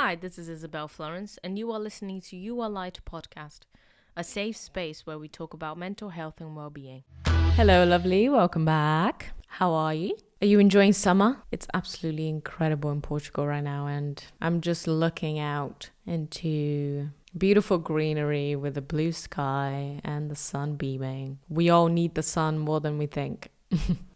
Hi, this is Izabel Florence, and you are listening to YouRLight podcast, a safe space where we talk about mental health and well-being. Hello, lovely. Welcome back. How are you? Are you enjoying summer? It's absolutely incredible in Portugal right now, and I'm just looking out into beautiful greenery with a blue sky and the sun beaming. We all need the sun more than we think.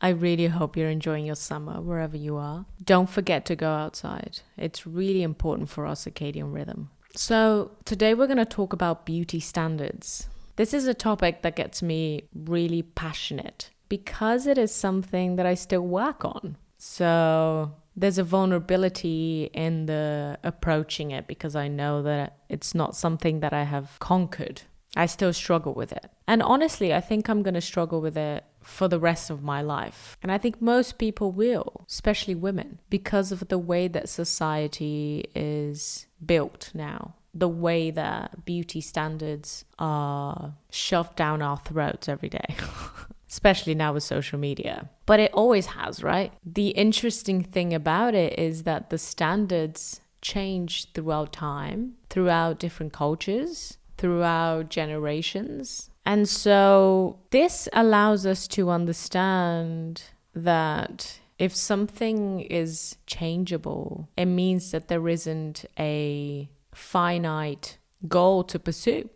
I really hope you're enjoying your summer wherever you are. Don't forget to go outside. It's really important for our circadian rhythm. So today we're going to talk about beauty standards. This is a topic that gets me really passionate because it is something that I still work on. So there's a vulnerability in the approaching it because I know that it's not something that I have conquered. I still struggle with it. And honestly, I think I'm going to struggle with it for the rest of my life. And I think most people will, especially women, because of the way that society is built now. The way that beauty standards are shoved down our throats every day. Especially now with social media. But it always has, right? The interesting thing about it is that the standards change throughout time, throughout different cultures, throughout generations. And so this allows us to understand that if something is changeable, it means that there isn't a finite goal to pursue.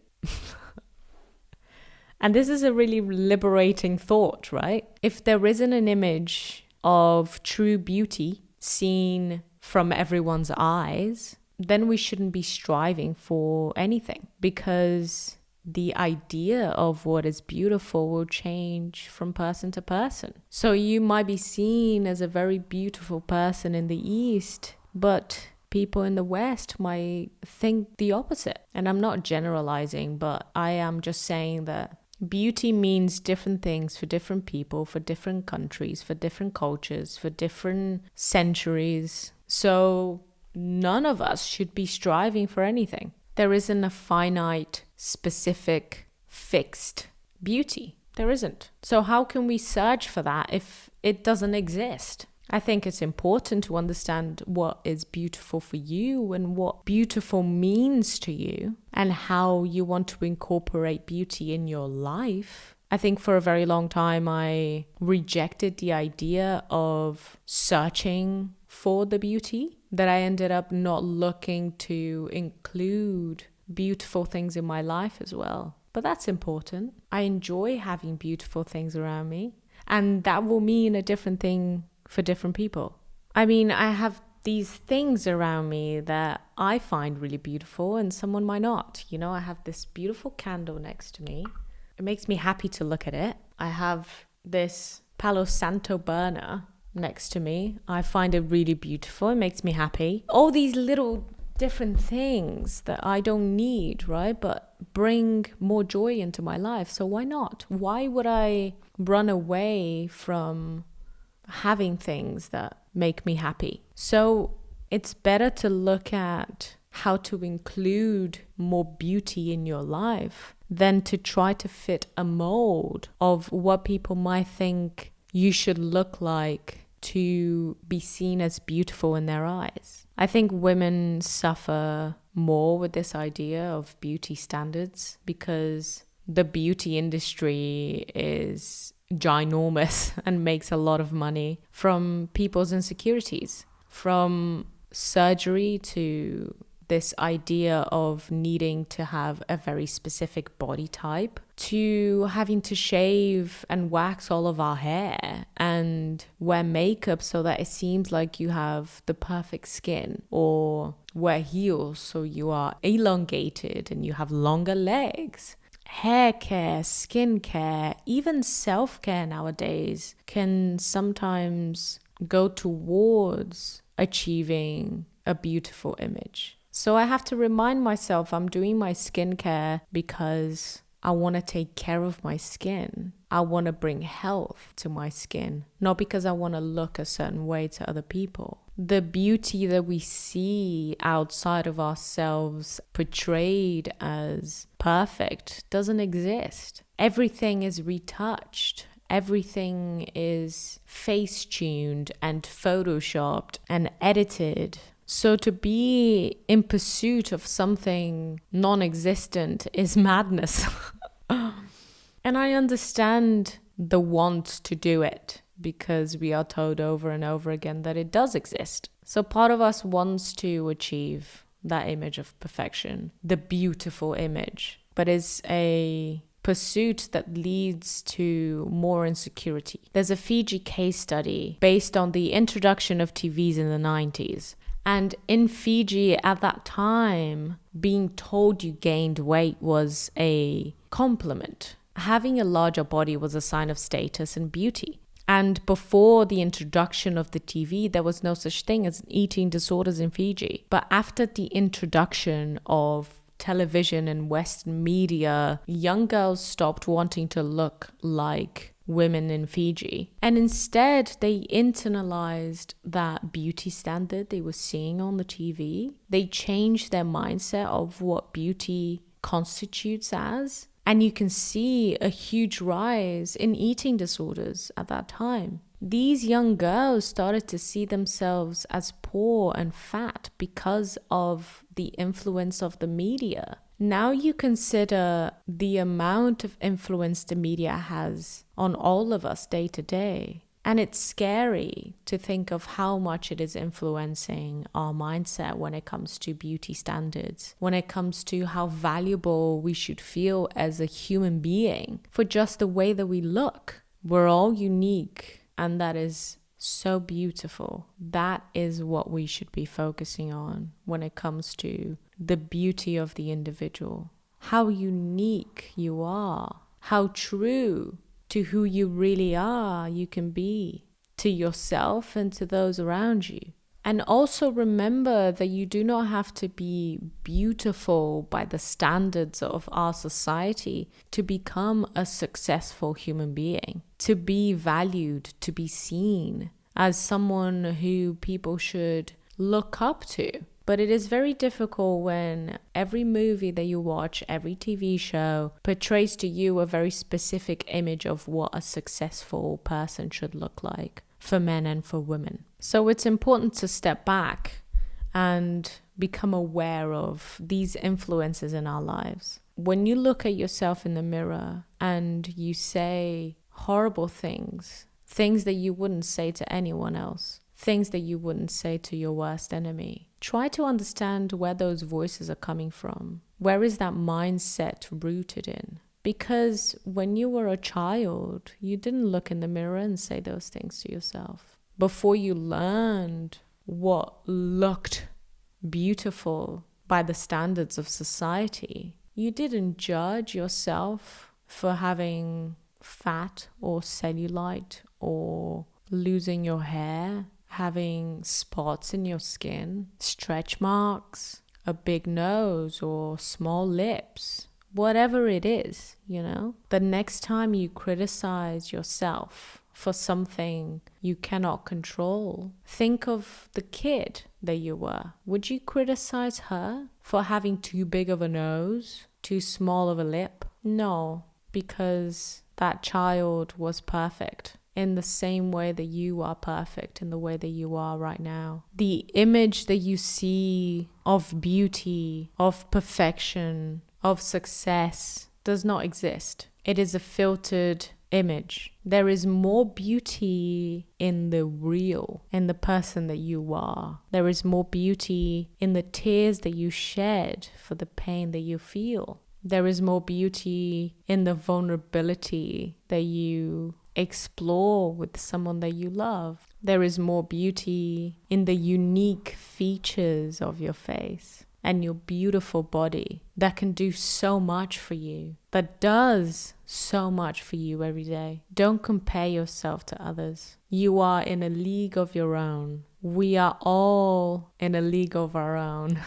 And this is a really liberating thought, right? If there isn't an image of true beauty seen from everyone's eyes, then we shouldn't be striving for anything, because the idea of what is beautiful will change from person to person. So you might be seen as a very beautiful person in the East, but people in the West might think the opposite. And I'm not generalizing, but I am just saying that beauty means different things for different people, for different countries, for different cultures, for different centuries. So none of us should be striving for anything. There isn't a finite, specific, fixed beauty. There isn't. So how can we search for that if it doesn't exist? I think it's important to understand what is beautiful for you and what beautiful means to you and how you want to incorporate beauty in your life. I think for a very long time I rejected the idea of searching for the beauty, that I ended up not looking to include beautiful things in my life as well. But that's important. I enjoy having beautiful things around me, and that will mean a different thing for different people. I mean, I have these things around me that I find really beautiful and someone might not. You know, I have this beautiful candle next to me. It makes me happy to look at it. I have this Palo Santo burner next to me. I find it really beautiful. It makes me happy. All these little different things that I don't need, right? But bring more joy into my life. So why not? Why would I run away from having things that make me happy? So it's better to look at how to include more beauty in your life than to try to fit a mold of what people might think you should look like to be seen as beautiful in their eyes. I think women suffer more with this idea of beauty standards because the beauty industry is ginormous and makes a lot of money from people's insecurities, from surgery to this idea of needing to have a very specific body type, to having to shave and wax all of our hair and wear makeup so that it seems like you have the perfect skin, or wear heels so you are elongated and you have longer legs. Hair care, skin care, even self-care nowadays can sometimes go towards achieving a beautiful image. So I have to remind myself I'm doing my skincare because I want to take care of my skin. I want to bring health to my skin, not because I want to look a certain way to other people. The beauty that we see outside of ourselves portrayed as perfect doesn't exist. Everything is retouched. Everything is face-tuned and photoshopped and edited So to be in pursuit of something non-existent is madness. And I understand the want to do it because we are told over and over again that it does exist. So part of us wants to achieve that image of perfection, the beautiful image, but it's a pursuit that leads to more insecurity. There's a Fiji case study based on the introduction of TVs in the 90s. And in Fiji at that time, being told you gained weight was a compliment. Having a larger body was a sign of status and beauty. And before the introduction of the TV, there was no such thing as eating disorders in Fiji. But after the introduction of television and Western media, young girls stopped wanting to look like women in Fiji. And instead, they internalized that beauty standard they were seeing on the TV. They changed their mindset of what beauty constitutes as. And you can see a huge rise in eating disorders at that time. These young girls started to see themselves as poor and fat because of the influence of the media. Now you consider the amount of influence the media has on all of us day to day. And it's scary to think of how much it is influencing our mindset when it comes to beauty standards, when it comes to how valuable we should feel as a human being for just the way that we look. We're all unique, and that is so beautiful. That is what we should be focusing on when it comes to the beauty of the individual. How unique you are, how true to who you really are you can be, to yourself and to those around you. And also remember that you do not have to be beautiful by the standards of our society to become a successful human being, to be valued, to be seen as someone who people should look up to. But it is very difficult when every movie that you watch, every TV show portrays to you a very specific image of what a successful person should look like for men and for women. So it's important to step back and become aware of these influences in our lives. When you look at yourself in the mirror and you say horrible things, things that you wouldn't say to anyone else, things that you wouldn't say to your worst enemy, try to understand where those voices are coming from. Where is that mindset rooted in? Because when you were a child, you didn't look in the mirror and say those things to yourself. Before you learned what looked beautiful by the standards of society, you didn't judge yourself for having fat or cellulite or losing your hair, having spots in your skin, stretch marks, a big nose or small lips, whatever it is, you know. The next time you criticize yourself for something you cannot control, think of the kid that you were. Would you criticize her for having too big of a nose, too small of a lip? No, because that child was perfect in the same way that you are perfect, in the way that you are right now. The image that you see of beauty, of perfection, of success does not exist. It is a filtered image. There is more beauty in the real, in the person that you are. There is more beauty in the tears that you shed for the pain that you feel. There is more beauty in the vulnerability that you explore with someone that you love. There is more beauty in the unique features of your face and your beautiful body that can do so much for you, that does so much for you every day. Don't compare yourself to others. You are in a league of your own. We are all in a league of our own.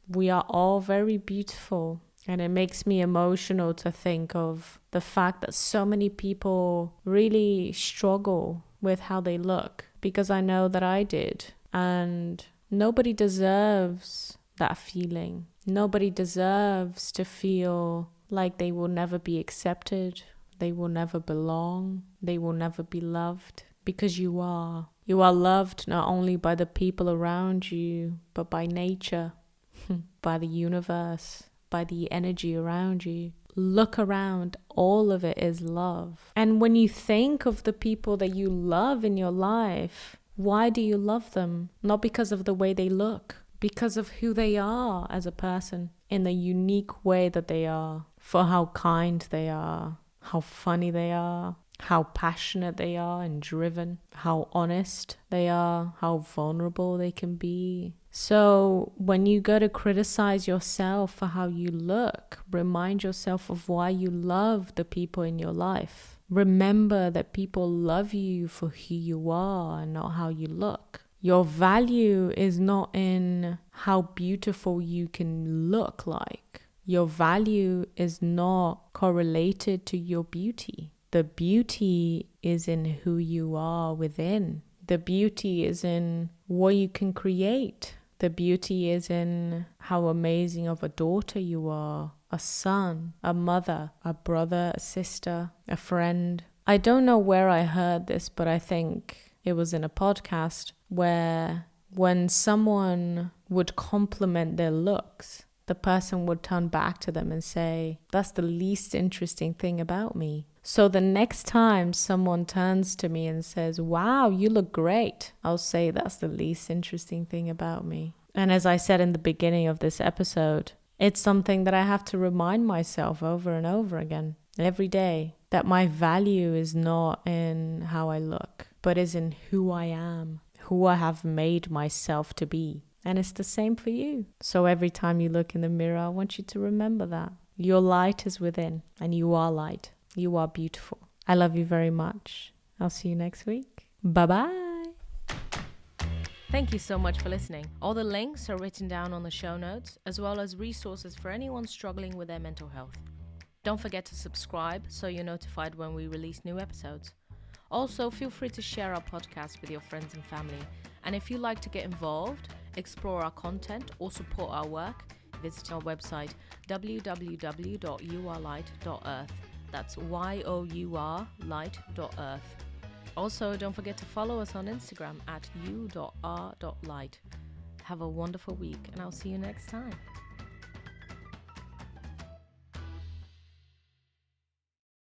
We are all very beautiful. And it makes me emotional to think of the fact that so many people really struggle with how they look, because I know that I did. And nobody deserves that feeling. Nobody deserves to feel like they will never be accepted, they will never belong, they will never be loved, because you are. You are loved not only by the people around you, but by nature, by the universe, by the energy around you. Look around, all of it is love. And when you think of the people that you love in your life, why do you love them? Not because of the way they look, because of who they are as a person, in the unique way that they are, for how kind they are, how funny they are, how passionate they are and driven, how honest they are, how vulnerable they can be. So when you go to criticize yourself for how you look, remind yourself of why you love the people in your life. Remember that people love you for who you are and not how you look. Your value is not in how beautiful you can look like. Your value is not correlated to your beauty. The beauty is in who you are within. The beauty is in what you can create. The beauty is in how amazing of a daughter you are, a son, a mother, a brother, a sister, a friend. I don't know where I heard this, but I think it was in a podcast where when someone would compliment their looks, the person would turn back to them and say, "That's the least interesting thing about me." So the next time someone turns to me and says, "Wow, you look great," I'll say, "That's the least interesting thing about me." And as I said in the beginning of this episode, it's something that I have to remind myself over and over again, every day, that my value is not in how I look, but is in who I am, who I have made myself to be. And it's the same for you. So every time you look in the mirror, I want you to remember that. Your light is within, and you are light. You are beautiful. I love you very much. I'll see you next week. Bye-bye. Thank you so much for listening. All the links are written down on the show notes, as well as resources for anyone struggling with their mental health. Don't forget to subscribe so you're notified when we release new episodes. Also, feel free to share our podcast with your friends and family. And if you'd like to get involved, explore our content, or support our work, visit our website www.yourlight.earth. That's yourlight.earth. Also, don't forget to follow us on Instagram at u.r.light. Have a wonderful week, and I'll see you next time.